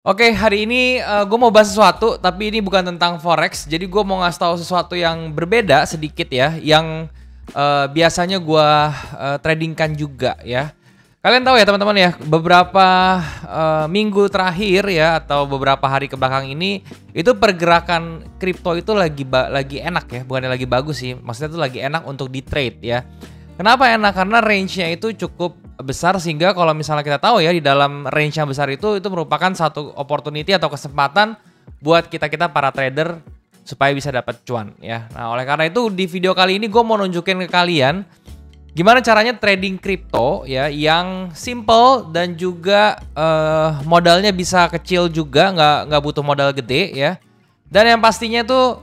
Oke, hari ini gue mau bahas sesuatu, tapi ini bukan tentang forex. Jadi gue mau ngasih tahu sesuatu yang berbeda sedikit ya, yang biasanya gue tradingkan juga ya. Kalian tahu ya teman-teman ya, beberapa minggu terakhir ya atau beberapa hari kebelakang ini itu pergerakan kripto itu lagi enak ya, bukannya lagi bagus sih. Maksudnya itu lagi enak untuk di trade ya. Kenapa enak? Karena range-nya itu cukup besar sehingga kalau misalnya kita tahu ya di dalam range yang besar itu merupakan satu opportunity atau kesempatan buat kita para trader supaya bisa dapat cuan ya. Nah, oleh karena itu di video kali ini gue mau nunjukin ke kalian gimana caranya trading kripto ya yang simple dan juga modalnya bisa kecil juga, nggak butuh modal gede ya. Dan yang pastinya tuh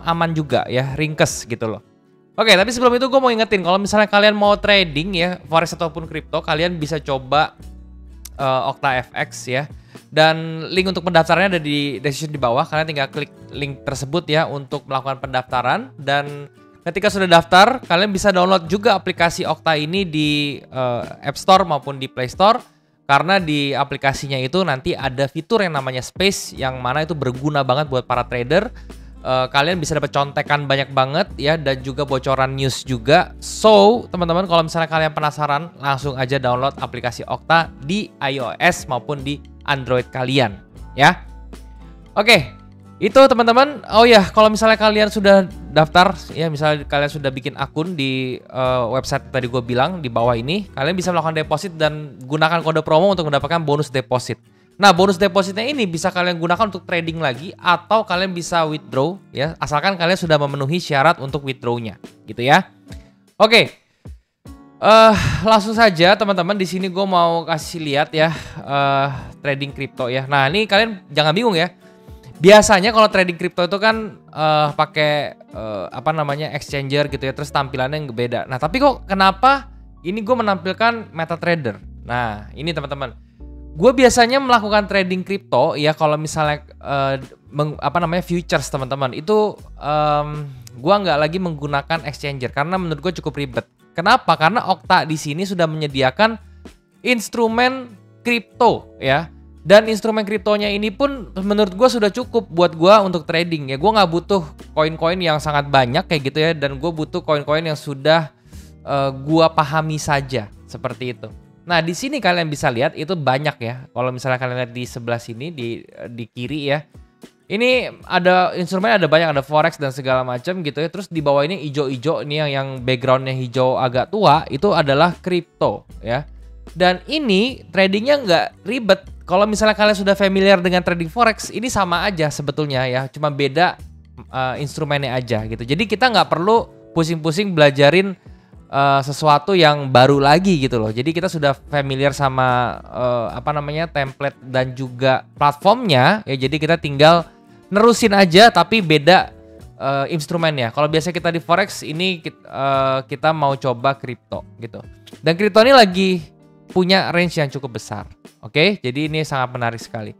aman juga ya, ringkes gitu loh. Oke, tapi sebelum itu gue mau ingetin kalau misalnya kalian mau trading ya, forex ataupun kripto, kalian bisa coba OctaFX ya. Dan link untuk pendaftarannya ada di description di bawah. Kalian tinggal klik link tersebut ya untuk melakukan pendaftaran. Dan ketika sudah daftar, kalian bisa download juga aplikasi Okta ini di App Store maupun di Play Store. Karena di aplikasinya itu nanti ada fitur yang namanya Space, yang mana itu berguna banget buat para trader. Kalian bisa dapat contekan banyak banget ya, dan juga bocoran news juga. So teman-teman, kalau misalnya kalian penasaran, langsung aja download aplikasi Okta di iOS maupun di Android kalian ya. Oke, itu teman-teman. Oh ya, kalau misalnya kalian sudah daftar ya, misalnya kalian sudah bikin akun di website tadi gue bilang di bawah ini, kalian bisa melakukan deposit dan gunakan kode promo untuk mendapatkan bonus deposit. Nah, bonus depositnya ini bisa kalian gunakan untuk trading lagi atau kalian bisa withdraw ya, asalkan kalian sudah memenuhi syarat untuk withdrawnya, gitu ya. Oke, langsung saja teman-teman, di sini gue mau kasih lihat ya trading kripto ya. Nah, ini kalian jangan bingung ya. Biasanya kalau trading kripto itu kan pakai exchanger gitu ya, terus tampilannya yang beda. Nah, tapi kok kenapa ini gue menampilkan MetaTrader? Nah, ini teman-teman. Gue biasanya melakukan trading kripto ya kalau misalnya futures teman-teman itu gue nggak lagi menggunakan exchanger karena menurut gue cukup ribet. Kenapa? Karena Okta di sini sudah menyediakan instrumen kripto ya, dan instrumen kriptonya ini pun menurut gue sudah cukup buat gue untuk trading ya. Gue nggak butuh koin-koin yang sangat banyak kayak gitu ya, dan gue butuh koin-koin yang sudah gue pahami saja seperti itu. Nah, di sini kalian bisa lihat itu banyak ya. Kalau misalnya kalian lihat di sebelah sini di kiri ya. Ini ada instrumen, ada banyak, ada forex dan segala macam gitu ya. Terus di bawah ini hijau-hijau ini yang backgroundnya hijau agak tua, itu adalah kripto ya. Dan ini tradingnya nggak ribet. Kalau misalnya kalian sudah familiar dengan trading forex, ini sama aja sebetulnya ya. Cuma beda instrumennya aja gitu. Jadi kita nggak perlu pusing-pusing belajarin sesuatu yang baru lagi gitu loh. Jadi kita sudah familiar sama template dan juga platformnya ya. Jadi kita tinggal nerusin aja tapi beda instrumennya. Kalau biasa kita di forex, ini kita mau coba kripto gitu. Dan kripto ini lagi punya range yang cukup besar. Oke, jadi ini sangat menarik sekali.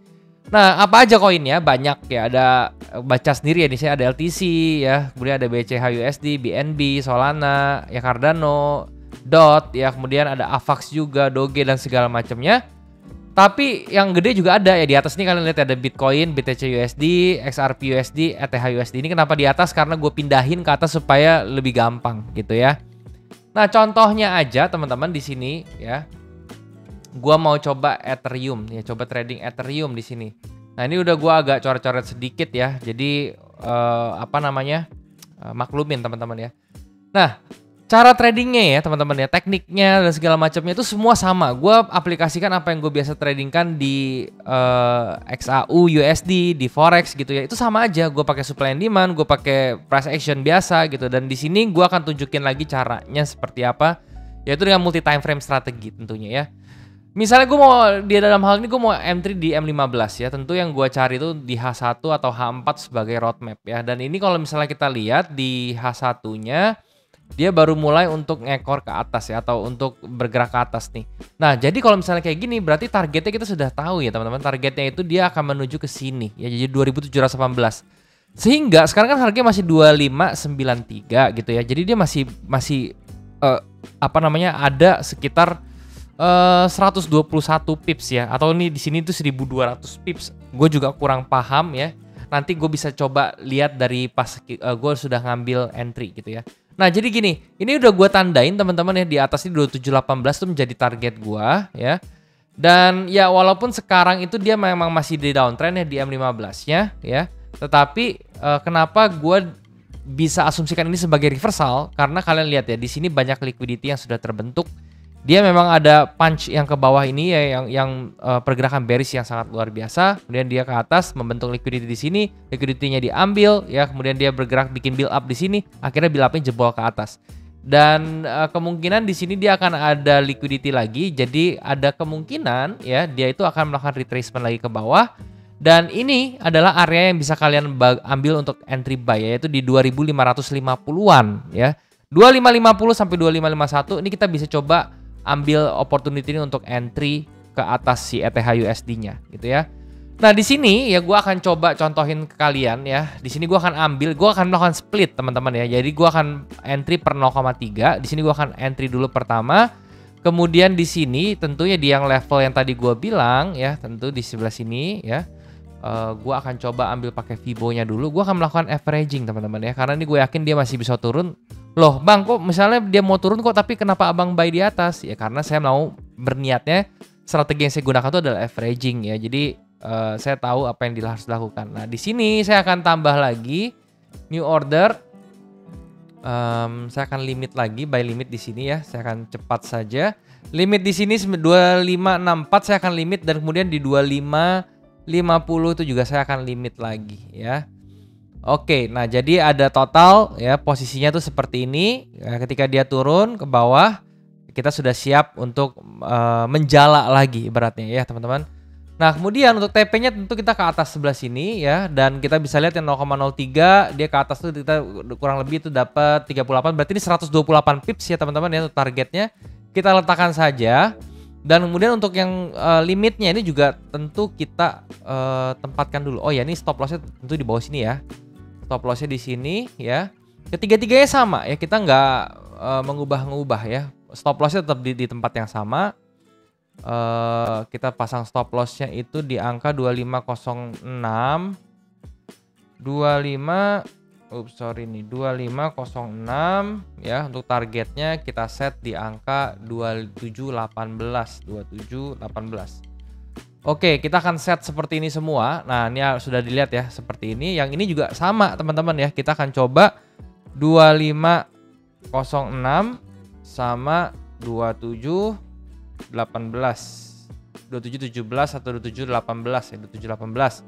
Nah, apa aja koinnya? Banyak ya, ada baca sendiri ya, di sini ada LTC ya, kemudian ada BCH-USD, BNB, Solana, ya Cardano, DOT ya, kemudian ada AVAX juga, Doge dan segala macamnya. Tapi yang gede juga ada ya, di atas ini kalian lihat ada Bitcoin, BTC-USD, XRP-USD, ETH-USD. Ini kenapa di atas? Karena gue pindahin ke atas supaya lebih gampang gitu ya. Nah, contohnya aja teman-teman di sini ya. Gua mau coba Ethereum ya, coba trading Ethereum di sini. Nah, ini udah gua agak coret-coret sedikit ya. Jadi maklumin teman-teman ya. Nah, cara tradingnya ya teman-teman ya, tekniknya dan segala macamnya itu semua sama. Gua aplikasikan apa yang gue biasa tradingkan di XAU, USD, di forex gitu ya. Itu sama aja. Gue pakai supply and demand, gue pakai price action biasa gitu. Dan di sini gua akan tunjukin lagi caranya seperti apa, yaitu dengan multi time frame strategi tentunya ya. Misalnya gue mau, di dalam hal ini gue mau M3 di M15 ya. Tentu yang gue cari itu di H1 atau H4 sebagai roadmap ya. Dan ini kalau misalnya kita lihat di H1-nya, dia baru mulai untuk ngekor ke atas ya, atau untuk bergerak ke atas nih. Nah, jadi kalau misalnya kayak gini, berarti targetnya kita sudah tahu ya teman-teman. Targetnya itu dia akan menuju ke sini ya, jadi 2718. Sehingga sekarang kan harganya masih 2593 gitu ya. Jadi dia masih ada sekitar 121 pips ya, atau ini di sini tuh 1200 pips. Gue juga kurang paham ya. Nanti gue bisa coba lihat dari pas gue sudah ngambil entry gitu ya. Nah jadi gini, ini udah gue tandain teman-teman ya, di atas ini 2718 tuh menjadi target gue ya. Dan ya walaupun sekarang itu dia memang masih di downtrend ya di M15-nya ya. Tetapi kenapa gue bisa asumsikan ini sebagai reversal? Karena kalian lihat ya, di sini banyak liquidity yang sudah terbentuk. Dia memang ada punch yang ke bawah ini ya, yang pergerakan bearish yang sangat luar biasa. Kemudian dia ke atas membentuk liquidity di sini, liquidity-nya diambil ya, kemudian dia bergerak bikin build up di sini, akhirnya build up-nya jebol ke atas. Dan kemungkinan di sini dia akan ada liquidity lagi, jadi ada kemungkinan ya dia itu akan melakukan retracement lagi ke bawah. Dan ini adalah area yang bisa kalian ambil untuk entry buy, yaitu di 2550-an ya. 2550 sampai 2551 ini kita bisa coba ambil opportunity ini untuk entry ke atas si ETH USD-nya gitu ya. Nah, di sini ya gua akan coba contohin ke kalian ya. Di sini gua akan melakukan split teman-teman ya. Jadi gua akan entry per 0,3. Di sini gua akan entry dulu pertama. Kemudian di sini tentunya di yang level yang tadi gua bilang ya, tentu di sebelah sini ya. Gua akan coba ambil pakai Fibo-nya dulu. Gua akan melakukan averaging teman-teman ya. Karena ini gue yakin dia masih bisa turun. Loh bang, kok misalnya dia mau turun kok, tapi kenapa abang buy di atas? Ya karena saya mau berniatnya, strategi yang saya gunakan itu adalah averaging ya. Jadi saya tahu apa yang harus dilakukan. Nah di sini saya akan tambah lagi new order. Saya akan limit lagi, buy limit di sini ya. Saya akan cepat saja. Limit di sini 2564 saya akan limit, dan kemudian di 2550 itu juga saya akan limit lagi ya. Oke, nah jadi ada total ya, posisinya tuh seperti ini ya, ketika dia turun ke bawah kita sudah siap untuk menjala lagi ibaratnya ya teman-teman. Nah kemudian untuk TP-nya tentu kita ke atas sebelah sini ya, dan kita bisa lihat yang 0,03 dia ke atas tuh kita kurang lebih itu dapat 38, berarti ini 128 pips ya teman-teman ya untuk targetnya. Kita letakkan saja. Dan kemudian untuk yang limitnya ini juga tentu kita tempatkan dulu. Oh ya, ini stop lossnya tentu di bawah sini ya. Stop lossnya di sini ya. Ketiga-tiganya sama ya, kita nggak mengubah-ngubah ya. Stop lossnya tetap di tempat yang sama. Kita pasang stop lossnya itu di angka 2506. 2506 ya. Untuk targetnya kita set di angka 2718. Oke, kita akan set seperti ini semua. Nah, ini sudah dilihat ya seperti ini. Yang ini juga sama teman-teman ya. Kita akan coba 2506 sama 2718. 2717 atau 2718 ya, 2718.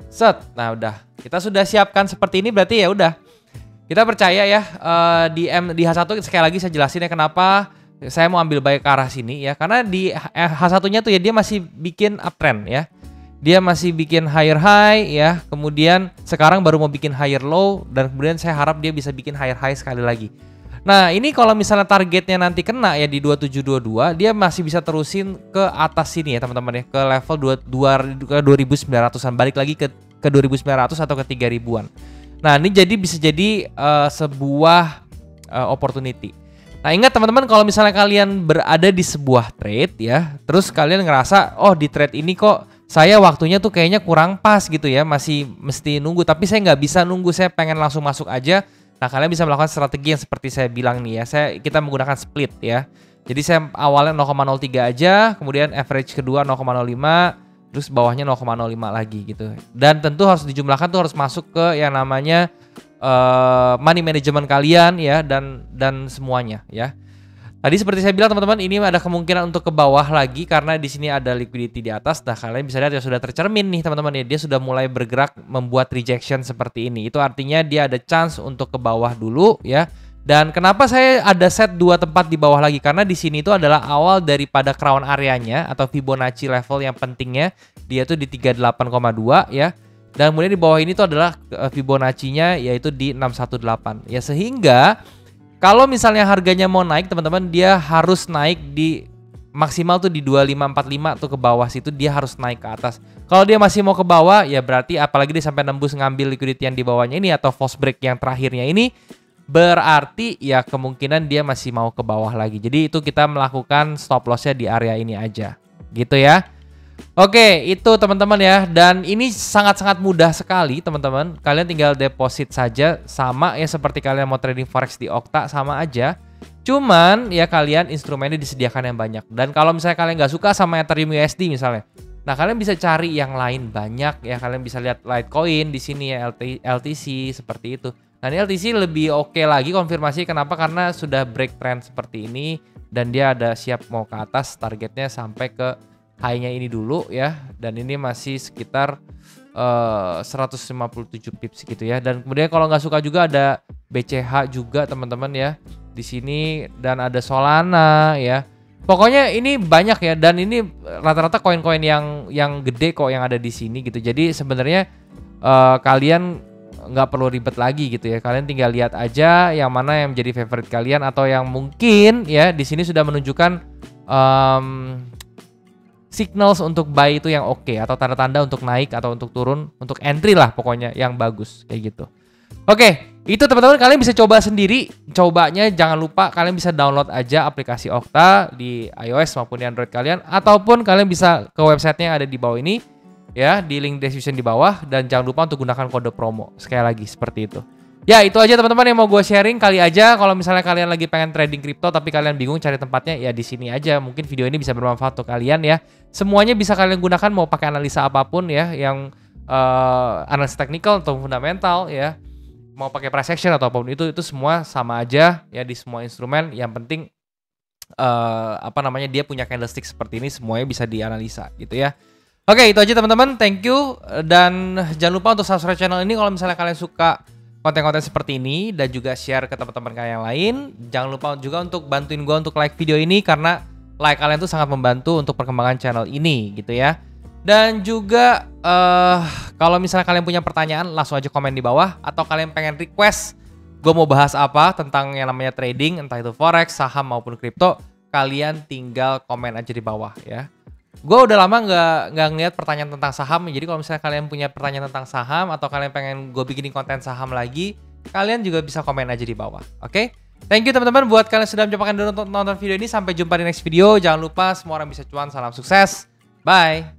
Set. Nah, udah. Kita sudah siapkan seperti ini, berarti ya udah. Kita percaya ya, di H1 sekali lagi saya jelasin ya kenapa saya mau ambil buy ke arah sini ya. Karena di H1-nya tuh ya dia masih bikin uptrend ya. Dia masih bikin higher high ya. Kemudian sekarang baru mau bikin higher low, dan kemudian saya harap dia bisa bikin higher high sekali lagi. Nah, ini kalau misalnya targetnya nanti kena ya di 2722, dia masih bisa terusin ke atas sini ya teman-teman ya, ke level 2900-an, balik lagi ke 2900 atau ke 3000-an. Nah, ini bisa jadi sebuah opportunity. Nah, ingat teman-teman, kalau misalnya kalian berada di sebuah trade ya, terus kalian ngerasa oh di trade ini kok saya waktunya tuh kayaknya kurang pas gitu ya, masih mesti nunggu, tapi saya nggak bisa nunggu, saya pengen langsung masuk aja. Nah, kalian bisa melakukan strategi yang seperti saya bilang nih ya. Kita menggunakan split ya. Jadi saya awalnya 0,03 aja, kemudian average kedua 0,05, terus bawahnya 0,05 lagi gitu. Dan tentu harus dijumlahkan tuh, harus masuk ke yang namanya money management kalian ya, dan semuanya ya. Tadi seperti saya bilang teman-teman, ini ada kemungkinan untuk ke bawah lagi karena di sini ada liquidity di atas. Nah, kalian bisa lihat ya sudah tercermin nih teman-teman ya, dia sudah mulai bergerak membuat rejection seperti ini. Itu artinya dia ada chance untuk ke bawah dulu ya. Dan kenapa saya ada set dua tempat di bawah lagi? Karena di sini itu adalah awal daripada crown areanya atau Fibonacci level yang pentingnya, dia tuh di 38,2 ya. Dan kemudian di bawah ini tuh adalah Fibonacci-nya yaitu di 618. Ya, sehingga kalau misalnya harganya mau naik teman-teman, dia harus naik di maksimal tuh di 2545 tuh ke bawah situ, dia harus naik ke atas. Kalau dia masih mau ke bawah ya berarti apalagi dia sampai nembus ngambil liquidity yang di bawahnya ini atau false break yang terakhirnya ini, berarti ya kemungkinan dia masih mau ke bawah lagi. Jadi itu kita melakukan stop lossnya di area ini aja, gitu ya. Oke, itu teman-teman ya. Dan ini sangat-sangat mudah sekali teman-teman. Kalian tinggal deposit saja, sama ya seperti kalian mau trading forex di Okta, sama aja. Cuman ya kalian instrumennya disediakan yang banyak. Dan kalau misalnya kalian nggak suka sama Ethereum USD misalnya, nah kalian bisa cari yang lain banyak ya. Kalian bisa lihat Litecoin di sini ya, LTC seperti itu. Nah ini LTC lebih oke lagi konfirmasi, kenapa? Karena sudah break trend seperti ini dan dia ada siap mau ke atas, targetnya sampai ke high-nya ini dulu ya, dan ini masih sekitar 157 pips gitu ya. Dan kemudian kalau nggak suka juga ada BCH juga teman-teman ya di sini, dan ada Solana ya. Pokoknya ini banyak ya, dan ini rata-rata koin-koin yang gede kok yang ada di sini gitu. Jadi sebenarnya kalian nggak perlu ribet lagi gitu ya. Kalian tinggal lihat aja yang mana yang menjadi favorite kalian, atau yang mungkin ya di sini sudah menunjukkan signals untuk buy itu yang oke, atau tanda-tanda untuk naik atau untuk turun, untuk entry lah pokoknya yang bagus kayak gitu. Oke, itu teman-teman kalian bisa coba sendiri. Cobanya jangan lupa kalian bisa download aja aplikasi Okta di iOS maupun di Android kalian, ataupun kalian bisa ke websitenya yang ada di bawah ini ya, di link description di bawah, dan jangan lupa untuk gunakan kode promo. Sekali lagi seperti itu. Ya itu aja teman-teman yang mau gue sharing kali aja. Kalau misalnya kalian lagi pengen trading kripto tapi kalian bingung cari tempatnya, ya di sini aja. Mungkin video ini bisa bermanfaat untuk kalian ya. Semuanya bisa kalian gunakan mau pakai analisa apapun ya, yang analisa teknikal atau fundamental ya. Mau pakai price action atau apapun itu semua sama aja ya di semua instrumen. Yang penting dia punya candlestick seperti ini, semuanya bisa dianalisa gitu ya. Oke, itu aja teman-teman. Thank you, dan jangan lupa untuk subscribe channel ini kalau misalnya kalian suka konten-konten seperti ini, dan juga share ke teman-teman kalian yang lain. Jangan lupa juga untuk bantuin gue untuk like video ini, karena like kalian tuh sangat membantu untuk perkembangan channel ini gitu ya. Dan juga kalau misalnya kalian punya pertanyaan, langsung aja komen di bawah, atau kalian pengen request gue mau bahas apa tentang yang namanya trading, entah itu forex, saham maupun kripto, kalian tinggal komen aja di bawah ya. Gue udah lama nggak ngeliat pertanyaan tentang saham, jadi kalau misalnya kalian punya pertanyaan tentang saham atau kalian pengen gue bikinin konten saham lagi, kalian juga bisa komen aja di bawah. Oke? Thank you teman-teman buat kalian sudah mencoba nonton video ini. Sampai jumpa di next video. Jangan lupa semua orang bisa cuan. Salam sukses. Bye.